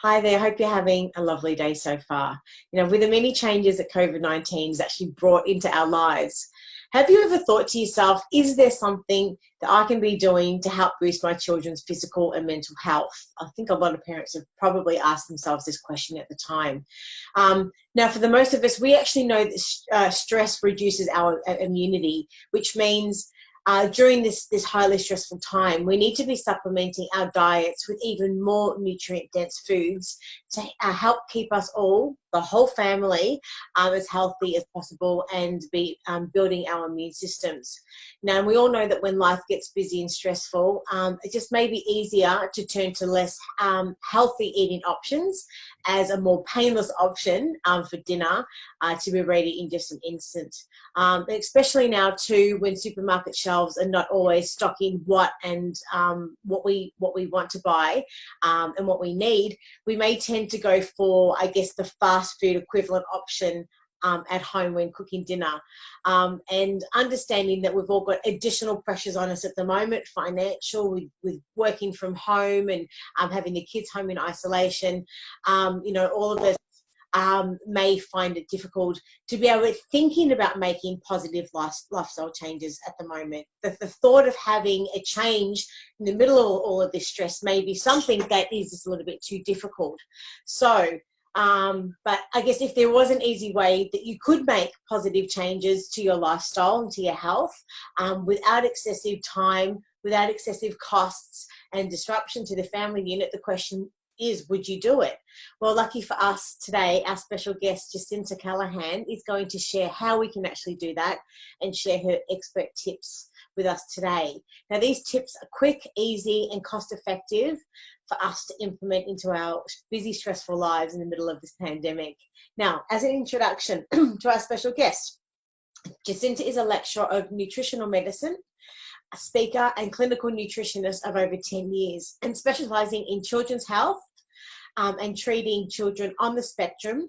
Hi there. Hope you're having a lovely day so far. With the many changes that COVID-19 has actually brought into our lives, have you ever thought to yourself, is there something that I can be doing to help boost my children's physical and mental health? I think a lot of parents have probably asked themselves this question at the time. Now, for the most of us, we actually know that stress reduces our immunity, which means during this highly stressful time, we need to be supplementing our diets with even more nutrient-dense foods to help keep us all, the whole family, as healthy as possible and be building our immune systems. Now, we all know that when life gets busy and stressful, it just may be easier to turn to less healthy eating options as a more painless option for dinner to be ready in just an instant. Especially now too, when supermarket shelves are not always stocking what we want to buy and what we need, we may tend to go for, I guess, the fast food equivalent option at home when cooking dinner, and understanding that we've all got additional pressures on us at the moment, financial, with working from home and having the kids home in isolation. All of us may find it difficult to be able to thinking about making positive lifestyle changes at the moment. The thought of having a change in the middle of all of this stress may be something that is just a little bit too difficult. So, but I guess if there was an easy way that you could make positive changes to your lifestyle and to your health without excessive time, without excessive costs and disruption to the family unit, the question is, would you do it? Well, lucky for us today, our special guest, Jacinta Callaghan, is going to share how we can actually do that and share her expert tips with us today. Now, these tips are quick, easy, and cost-effective for us to implement into our busy, stressful lives in the middle of this pandemic. Now, as an introduction to our special guest, Jacinta is a lecturer of nutritional medicine, a speaker and clinical nutritionist of over 10 years, and specialising in children's health and treating children on the spectrum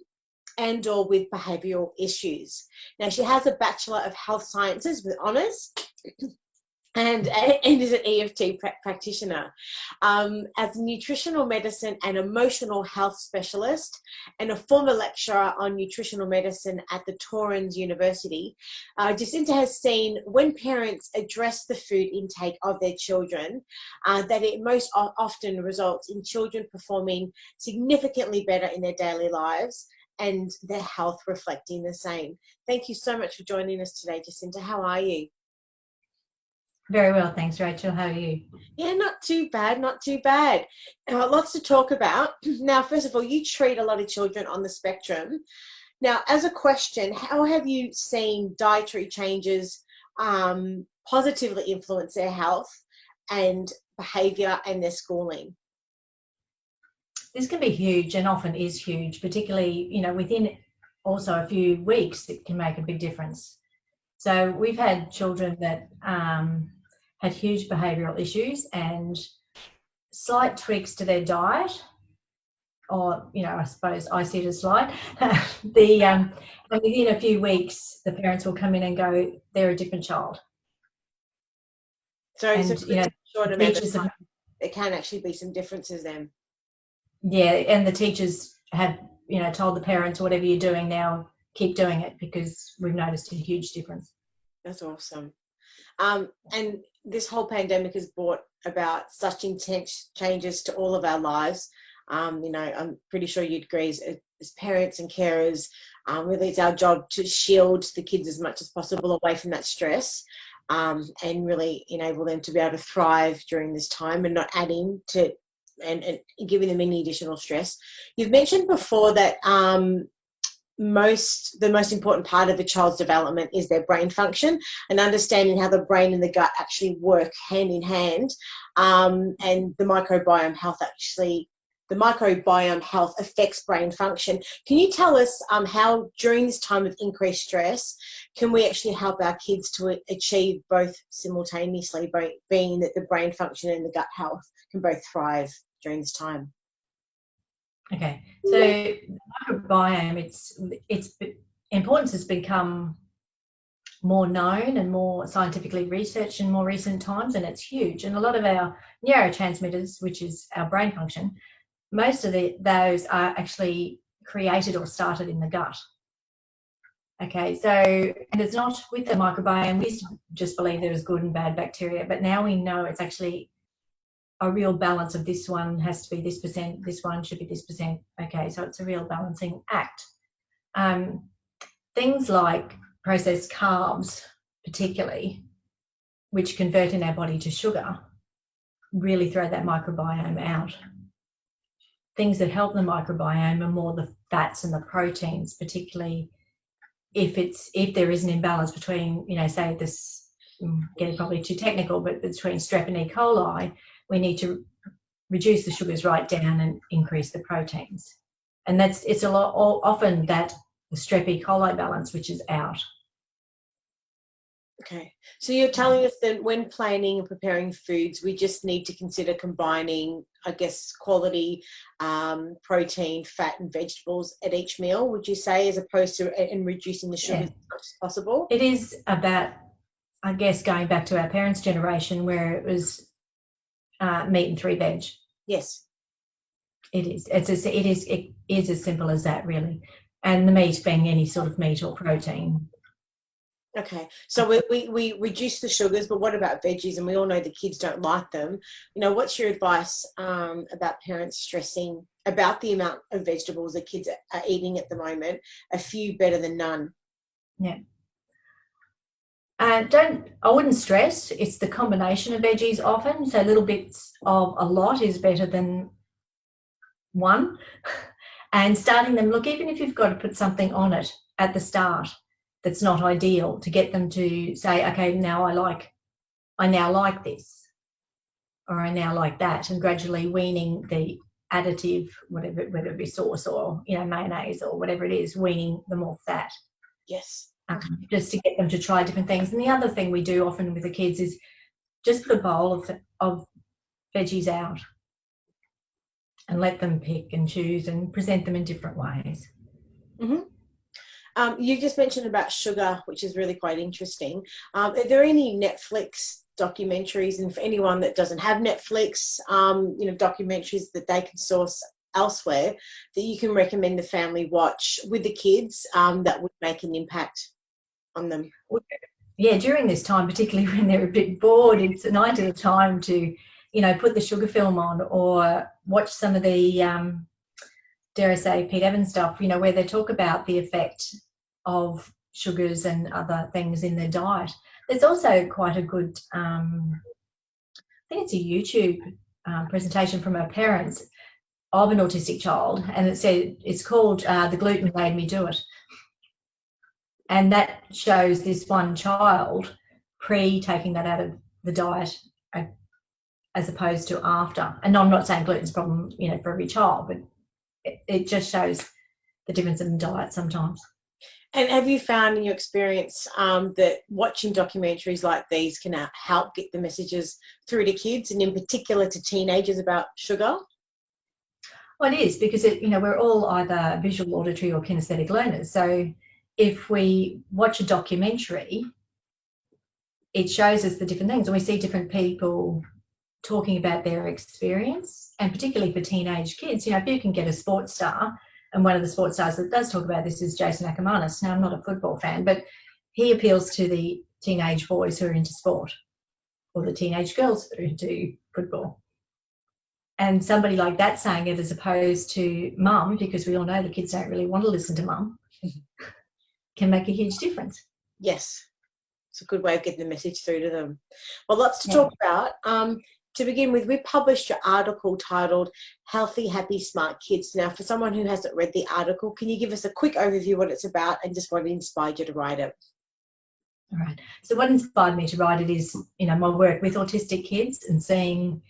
and or with behavioural issues. Now, she has a Bachelor of Health Sciences with honours and is an EFT practitioner. As a nutritional medicine and emotional health specialist and a former lecturer on nutritional medicine at the Torrens University, Jacinta has seen when parents address the food intake of their children, that it most often results in children performing significantly better in their daily lives and their health reflecting the same. Thank you so much for joining us today, Jacinta. How are you? Very well, thanks, Rachel. How are you? Yeah, not too bad, not too bad. Lots to talk about. Now, first of all, you treat a lot of children on the spectrum. Now, as a question, how have you seen dietary changes positively influence their health and behaviour and their schooling? This can be huge and often is huge, particularly, within also a few weeks, it can make a big difference. So we've had children that had huge behavioural issues and slight tweaks to their diet, or, I suppose I see it as slight. And within a few weeks, the parents will come in and go, they're a different child. So short amount of time, there can actually be some differences then. Yeah, and the teachers have, told the parents, whatever you're doing now, keep doing it because we've noticed a huge difference. That's awesome. And this whole pandemic has brought about such intense changes to all of our lives. I'm pretty sure you'd agree as parents and carers, really it's our job to shield the kids as much as possible away from that stress, and really enable them to be able to thrive during this time and not adding to and giving them any additional stress. You've mentioned before that the most important part of a child's development is their brain function and understanding how the brain and the gut actually work hand in hand, and the microbiome health affects brain function. Can you tell us how during this time of increased stress can we actually help our kids to achieve both simultaneously, being that the brain function and the gut health can both thrive during this time? Okay, so the microbiome, its importance has become more known and more scientifically researched in more recent times, and it's huge. And a lot of our neurotransmitters, which is our brain function, most of those are actually created or started in the gut. Okay, so, and it's not with the microbiome. We used to just believe there was good and bad bacteria, but now we know it's actually a real balance of this one has to be this percent, this one should be this percent. Okay, so it's a real balancing act. Things like processed carbs, particularly, which convert in our body to sugar, really throw that microbiome out. Things that help the microbiome are more the fats and the proteins, particularly if there is an imbalance between, say this, getting probably too technical, but between strep and E. coli, we need to reduce the sugars right down and increase the proteins. And it's a lot often that the strep E. coli balance, which is out. Okay, so you're telling us that when planning and preparing foods, we just need to consider combining, I guess, quality protein, fat and vegetables at each meal, would you say, as opposed to and reducing the sugar as much as possible? It is about, I guess, going back to our parents' generation where it was meat and 3 veg. Yes. It is. It is as simple as that, really. And the meat being any sort of meat or protein. Okay, so we reduce the sugars, but what about veggies? And we all know the kids don't like them. What's your advice about parents stressing about the amount of vegetables the kids are eating at the moment? A few better than none. Yeah. I wouldn't stress. It's the combination of veggies often. So little bits of a lot is better than one. And starting them, look, even if you've got to put something on it at the start that's not ideal, to get them to say, okay, now I now like this, or I now like that, and gradually weaning the additive, whether it be sauce or mayonnaise or whatever it is, weaning them off that. Yes. Just to get them to try different things. And the other thing we do often with the kids is just put a bowl of veggies out and let them pick and choose and present them in different ways. Mm-hmm. You just mentioned about sugar, which is really quite interesting. Are there any Netflix documentaries, and for anyone that doesn't have Netflix, documentaries that they can source elsewhere that you can recommend the family watch with the kids that would make an impact on them? Yeah, during this time, particularly when they're a bit bored, it's a night at a time to, put the sugar film on or watch some of the, dare I say, Pete Evans stuff, where they talk about the effect of sugars and other things in their diet. There's also quite a good, I think it's a YouTube presentation from our parents of an autistic child, and it's called The Gluten Made Me Do It. And that shows this one child taking that out of the diet as opposed to after. And I'm not saying gluten's a problem, for every child, but it just shows the difference in diet sometimes. And have you found in your experience that watching documentaries like these can help get the messages through to kids, and in particular to teenagers, about sugar? Well, it is, because we're all either visual, auditory or kinesthetic learners. So if we watch a documentary, it shows us the different things, and we see different people talking about their experience. And particularly for teenage kids, if you can get a sports star, and one of the sports stars that does talk about this is Jason Callaghan. Now, I'm not a football fan, but he appeals to the teenage boys who are into sport, or the teenage girls that are into football. And somebody like that saying it as opposed to mum, because we all know the kids don't really want to listen to mum, can make a huge difference. Yes. It's a good way of getting the message through to them. Well, lots to talk about. To begin with, we published your article titled Healthy, Happy, Smart Kids. Now, for someone who hasn't read the article, can you give us a quick overview of what it's about and just what inspired you to write it? All right. So what inspired me to write it is, my work with autistic kids and seeing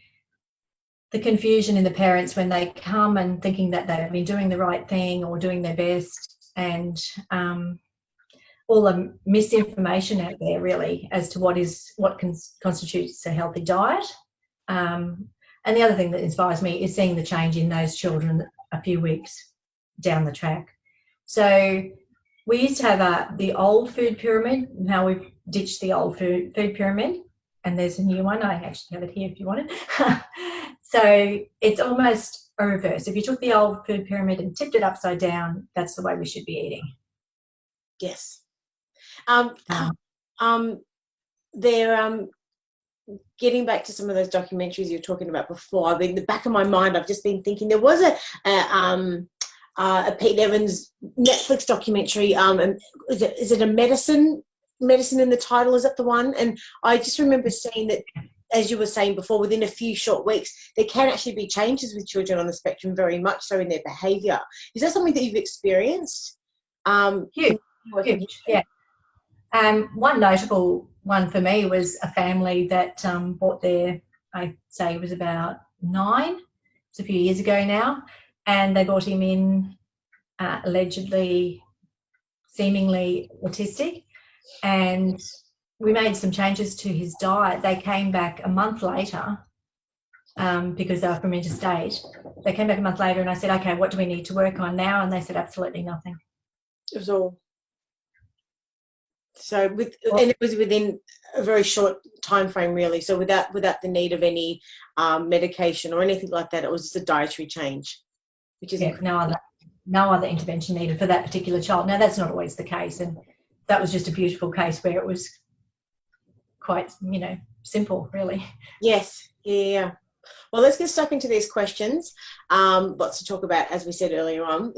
the confusion in the parents when they come and thinking that they've been doing the right thing or doing their best, and all the misinformation out there really as to what constitutes a healthy diet. And the other thing that inspires me is seeing the change in those children a few weeks down the track. So we used to have the old food pyramid. Now we've ditched the old food pyramid, and there's a new one. I actually have it here if you want it. So it's almost a reverse. If you took the old food pyramid and tipped it upside down, that's the way we should be eating. Yes. They're getting back to some of those documentaries you were talking about before. I mean, in the back of my mind, I've just been thinking there was a Pete Evans Netflix documentary. And is it a medicine in the title? Is that the one? And I just remember seeing that, as you were saying before, within a few short weeks, there can actually be changes with children on the spectrum, very much so in their behaviour. Is that something that you've experienced? Huge, yeah. One notable one for me was a family that bought their, I'd say it was about 9, it's a few years ago now, and they brought him in allegedly, seemingly autistic, and we made some changes to his diet. They came back a month later because they were from interstate. They came back a month later and I said, okay, what do we need to work on now? And they said absolutely nothing. It was all... So and it was within a very short time frame, really. So without the need of any medication or anything like that, it was just a dietary change, which is no other intervention needed for that particular child. Now that's not always the case, and that was just a beautiful case where it was quite, simple, really. Yes, yeah. Well, let's get stuck into these questions. Lots to talk about, as we said earlier on.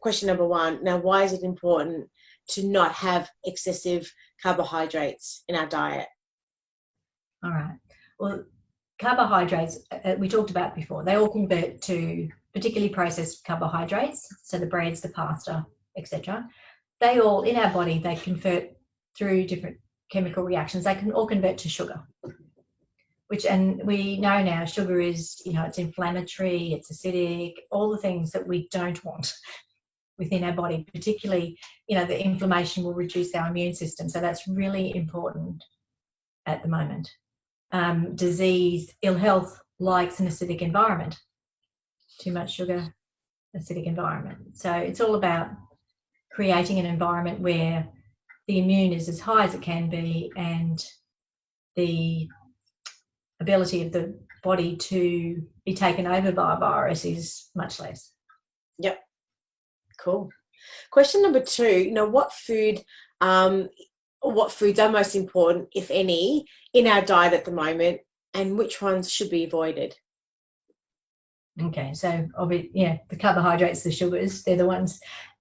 Question number 1. Now, why is it important to not have excessive carbohydrates in our diet? All right. Well, carbohydrates, we talked about before, they all convert to particularly processed carbohydrates, so the breads, the pasta, etc. They all, in our body, they convert through different chemical reactions. They can all convert to sugar, and we know now sugar is, it's inflammatory, it's acidic, all the things that we don't want within our body, particularly, the inflammation will reduce our immune system. So that's really important at the moment. Disease, ill health likes an acidic environment. Too much sugar, acidic environment. So it's all about creating an environment where the immune is as high as it can be and the ability of the body to be taken over by a virus is much less. Yep. Cool. Question number 2, what foods are most important, if any, in our diet at the moment, and which ones should be avoided? Okay, so the carbohydrates, the sugars, they're the ones.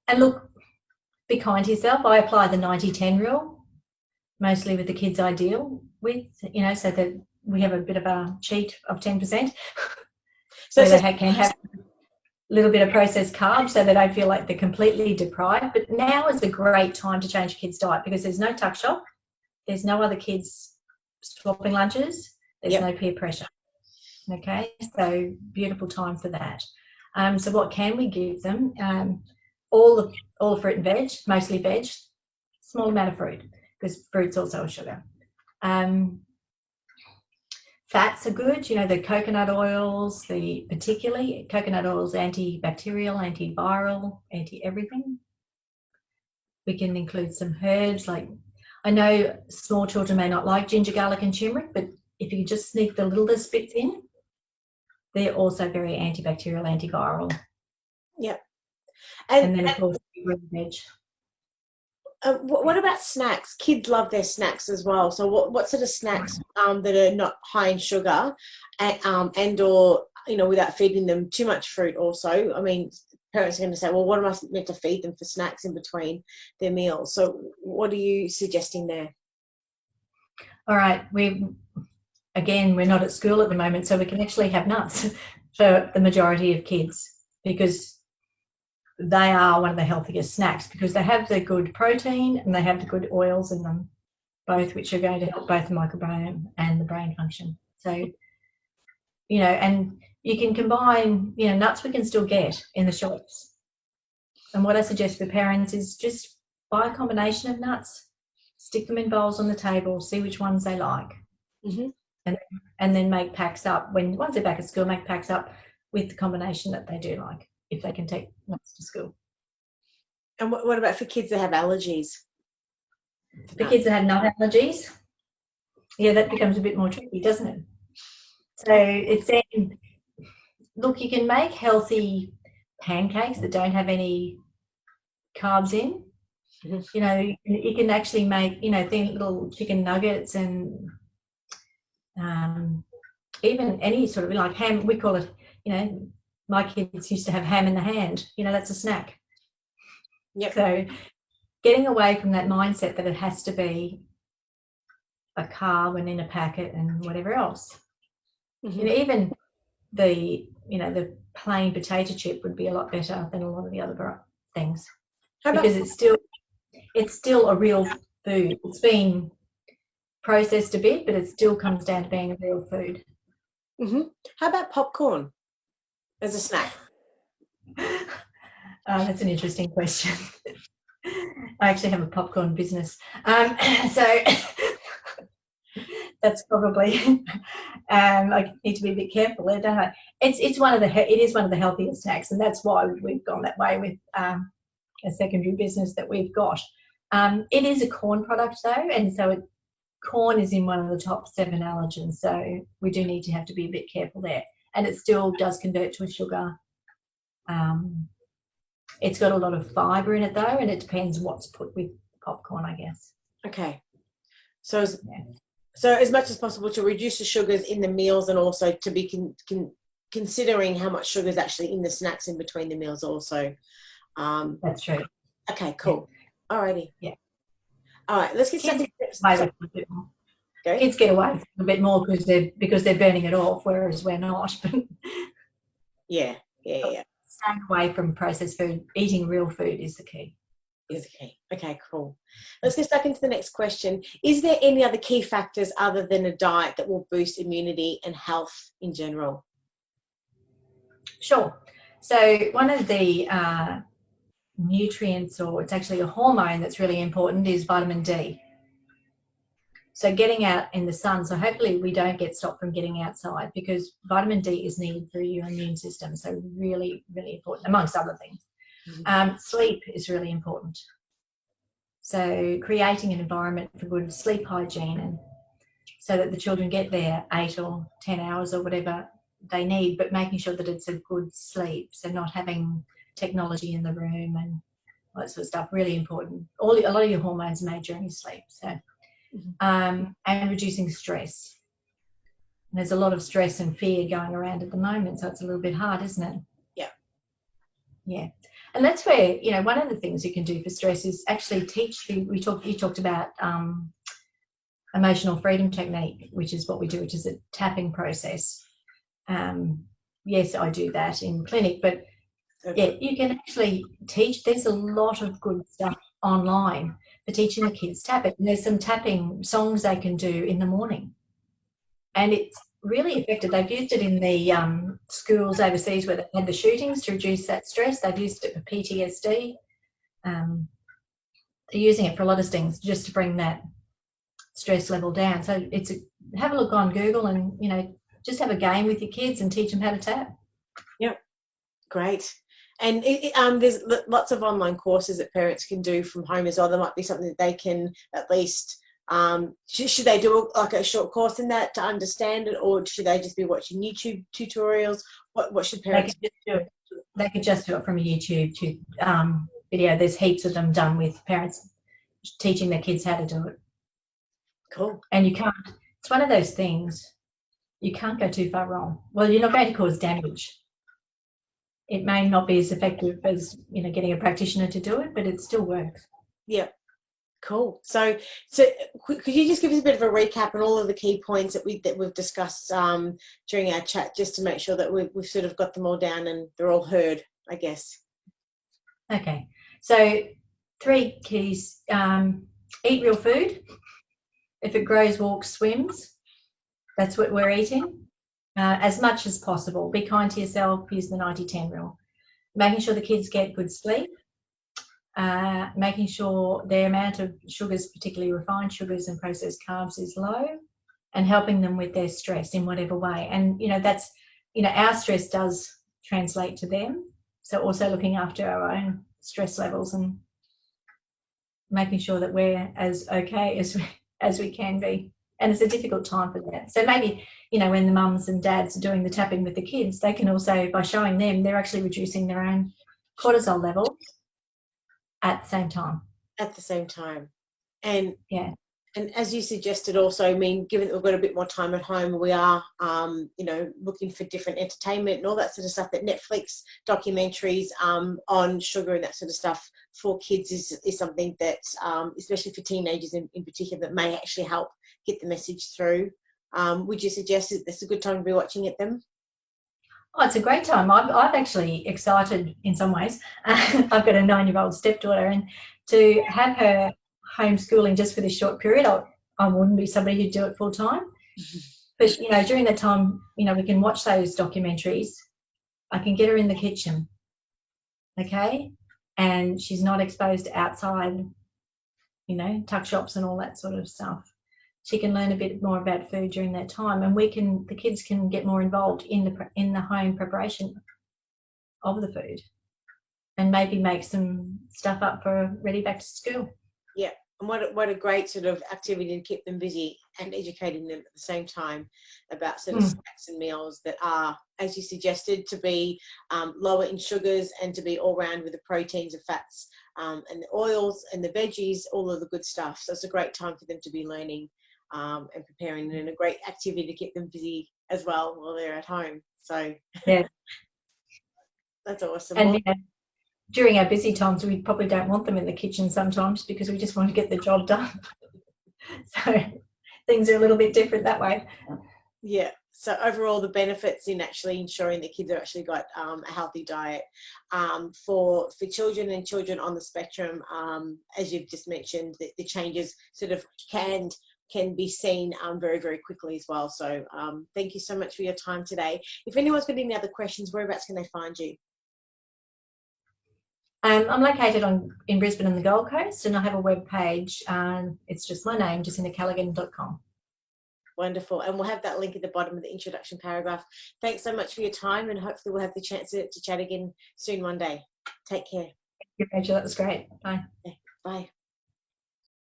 And look, be kind to yourself. I apply the 90-10 rule, mostly with the kids I deal with, so that we have a bit of a cheat of 10%. So they can have a little bit of processed carbs so they don't feel like they're completely deprived. But now is a great time to change your kids' diet because there's no tuck shop, there's no other kids swapping lunches, there's no peer pressure. Okay, so beautiful time for that. So what can we give them? All the fruit and veg, mostly veg, small amount of fruit because fruit's also a sugar. Fats are good, the coconut oils, particularly coconut oils, antibacterial, antiviral, anti-everything. We can include some herbs, like I know small children may not like ginger, garlic and turmeric, but if you just sneak the littlest bits in, they're also very antibacterial, antiviral. Yeah. And then, of course, veg. What about snacks? Kids love their snacks as well. So what sort of snacks that are not high in sugar and or, without feeding them too much fruit also? I mean, parents are going to say, well, what am I meant to feed them for snacks in between their meals? So what are you suggesting there? All right. We're not at school at the moment, so we can actually have nuts for the majority of kids because they are one of the healthiest snacks because they have the good protein and they have the good oils in them, both which are going to help both the microbiome and the brain function. So, and you can combine, nuts we can still get in the shops. And what I suggest for parents is just buy a combination of nuts, stick them in bowls on the table, see which ones they like. Mm-hmm. And then make packs up. Once they're back at school, make packs up with the combination that they do like, if they can take nuts to school. And what about for kids that have allergies? For kids that have nut allergies, that becomes a bit more tricky, doesn't it? So it's look, you can make healthy pancakes that don't have any carbs in. You know, you can actually make, you know, thin little chicken nuggets and even any sort of like ham. We call it, you know, my kids used to have ham in the hand. You know, that's a snack. Yep. So getting away from that mindset that it has to be a carb and in a packet and whatever else. Mm-hmm. You know, even the, you know, the plain potato chip would be a lot better than a lot of the other things, because it's still a real food. It's been processed a bit, but it still comes down to being a real food. Mm-hmm. How about popcorn as a snack? That's an interesting question. I actually have a popcorn business, so that's probably I need to be a bit careful there, don't I? It is one of the healthier snacks, and that's why we've gone that way with a secondary business that we've got. It is a corn product though, and so corn is in one of the top 7 allergens, so we do need to have to be a bit careful there. And it still does convert to a sugar. It's got a lot of fibre in it though, and it depends what's put with popcorn, I guess. Okay. So as much as possible to reduce the sugars in the meals, and also to be considering how much sugar is actually in the snacks in between the meals also. That's true. Okay, cool. Yeah. Alrighty. Yeah. All right, let's get Kids get away a bit more because they're burning it off, whereas we're not. Yeah. Staying away from processed food, eating real food is the key. Okay, cool. Let's get stuck into the next question. Is there any other key factors other than a diet that will boost immunity and health in general? Sure. So one of the nutrients, or it's actually a hormone that's really important, is vitamin D. So getting out in the sun, so hopefully we don't get stopped from getting outside, because vitamin D is needed for your immune system. So really, really important, amongst other things. Sleep is really important. So creating an environment for good sleep hygiene, and so that the children get their 8 or 10 hours or whatever they need, but making sure that it's a good sleep. So not having technology in the room and all that sort of stuff, really important. A lot of your hormones are made during your sleep. So, and reducing stress. And there's a lot of stress and fear going around at the moment, so it's a little bit hard, isn't it? Yeah. And that's where, you know, one of the things you can do for stress is actually teach you. You talked about emotional freedom technique, which is what we do, which is a tapping process. Yes, I do that in clinic, but yeah, you can actually teach. There's a lot of good stuff online for teaching the kids tapping. And there's some tapping songs they can do in the morning, and it's really effective. They've used it in the schools overseas where they've had the shootings to reduce that stress. They've used it for PTSD. They're using it for a lot of things just to bring that stress level down. So have a look on Google, and, you know, just have a game with your kids and teach them how to tap. Yep, great. And there's lots of online courses that parents can do from home as well. There might be something that they can at least, should they do a short course in that to understand it, or should they just be watching YouTube tutorials? What should parents do? They could just do it from a YouTube video. There's heaps of them done with parents teaching their kids how to do it. Cool. And it's one of those things, you can't go too far wrong. Well, you're not going to cause damage. It may not be as effective as, you know, getting a practitioner to do it, but it still works. Yeah. Cool. So could you just give us a bit of a recap on all of the key points that we've discussed during our chat, just to make sure that we've sort of got them all down and they're all heard, I guess. Okay. So 3 keys: eat real food. If it grows, walks, swims, that's what we're eating. As much as possible. Be kind to yourself. Use the 90-10 rule. Making sure the kids get good sleep. Making sure their amount of sugars, particularly refined sugars and processed carbs, is low, and helping them with their stress in whatever way. And, you know, that's, you know, our stress does translate to them. So also looking after our own stress levels and making sure that we're as okay as we can be and it's a difficult time for that. So maybe, you know, when the mums and dads are doing the tapping with the kids, they can also, by showing them, they're actually reducing their own cortisol level at the same time. At the same time. And yeah. And as you suggested also, I mean, given that we've got a bit more time at home, we are, you know, looking for different entertainment and all that sort of stuff. That Netflix documentaries on sugar and that sort of stuff for kids is something that, especially for teenagers in particular, that may actually help get the message through. Would you suggest that it's a good time to be watching it then? Oh, it's a great time. I've actually excited in some ways. I've got a 9-year-old stepdaughter, and to have her homeschooling just for this short period, I wouldn't be somebody who'd do it full time. But, you know, during that time, you know, we can watch those documentaries. I can get her in the kitchen, okay? And she's not exposed to outside, you know, tuck shops and all that sort of stuff. She can learn a bit more about food during that time, and the kids can get more involved in the home preparation of the food, and maybe make some stuff up for ready back to school. Yeah, and what a great sort of activity to keep them busy and educating them at the same time about sort of snacks and meals that are, as you suggested, to be lower in sugars and to be all round with the proteins and fats and the oils and the veggies, all of the good stuff. So it's a great time for them to be learning and preparing, and a great activity to keep them busy as well while they're at home. So yeah, that's awesome. And you know, during our busy times, we probably don't want them in the kitchen sometimes because we just want to get the job done. So things are a little bit different that way. Yeah. So overall, the benefits in actually ensuring that kids have actually got a healthy diet for children and children on the spectrum, as you've just mentioned, the changes sort of can be seen very, very quickly as well. So thank you so much for your time today. If anyone's got any other questions, whereabouts can they find you? I'm located in Brisbane and the Gold Coast, and I have a web page. It's just my name, JacintaCallaghan.com. Wonderful. And we'll have that link at the bottom of the introduction paragraph. Thanks so much for your time, and hopefully we'll have the chance to chat again soon one day. Take care. Thank you, Rachel. That was great. Bye. Okay, bye.